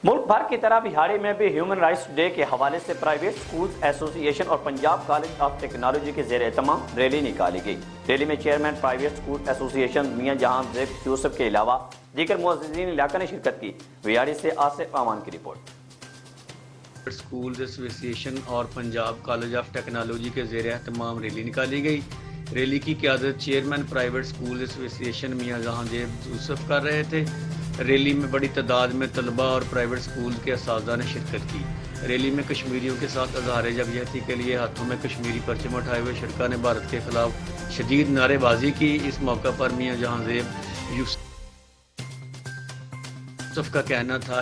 ملک بھر کی طرح بہاڑی میں بھی ہیومن رائٹس ڈے کے حوالے سے پرائیویٹ سکولز ایسوسی ایشن اور پنجاب کالج آف ٹیکنالوجی کے زیر اہتمام ریلی نکالی گئی۔ ریلی میں چیئرمین پرائیویٹ سکول ایسوسی ایشن میاں جہاں زیب یوسف کے علاوہ دیگر معززین علاقہ نے شرکت کی۔ بہاڑی سے آصف امان کی رپورٹ۔ اسکولز ایسوسی ایشن اور پنجاب کالج آف ٹیکنالوجی کے زیر اہتمام ریلی نکالی گئی۔ ریلی کی قیادت چیئرمین پرائیویٹ اسکول ایسوسی ایشن میاں جہاں زیب یوسف کر رہے تھے۔ ریلی میں بڑی تعداد میں طلباء اور پرائیویٹ اسکول کے اساتذہ نے شرکت کی۔ ریلی میں کشمیریوں کے ساتھ اظہار یکجہتی کے لیے ہاتھوں میں کشمیری پرچم اٹھائے ہوئے شرکاء نے بھارت کے خلاف شدید نعرے بازی کی۔ اس موقع پر میاں جہاں زیب یوسف کا کہنا تھا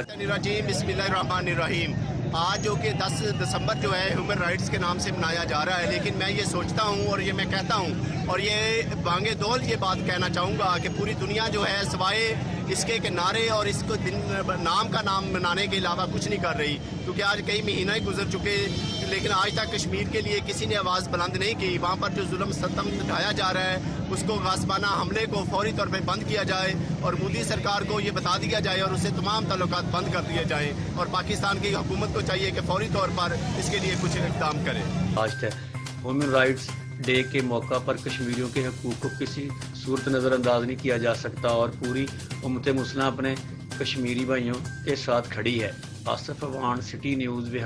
بسم اللہ الرحمن الرحیم۔ آج جو کہ 10 دسمبر جو ہے ہیومن رائٹس کے نام سے منایا جا رہا ہے، لیکن میں یہ سوچتا ہوں اور یہ میں کہتا ہوں اور یہ بانگے دول یہ بات کہنا چاہوں گا کہ پوری دنیا جو ہے سوائے اس کے نعرے اور اس کو نام کا نام منانے کے علاوہ کچھ نہیں کر رہی، کیونکہ آج کئی مہینے گزر چکے لیکن آج تک کشمیر کے لیے کسی نے آواز بلند نہیں کی۔ وہاں پر جو ظلم ستم ڈھایا جا رہا ہے اس کو غاصبانہ حملے کو فوری طور پہ بند کیا جائے اور مودی سرکار کو یہ بتا دیا جائے اور اسے تمام تعلقات بند کر دیے جائیں، اور پاکستان کی حکومت کو چاہیے کہ فوری طور پر اس کے لیے کچھ اقدام کرے۔ آج ہیومن رائٹس ڈے کے موقع پر کشمیریوں کے حقوق کو کسی صورت نظر انداز نہیں کیا جا سکتا اور پوری امت مسلمہ اپنے کشمیری بھائیوں کے ساتھ کھڑی ہے۔ آصف امان، سٹی نیوز۔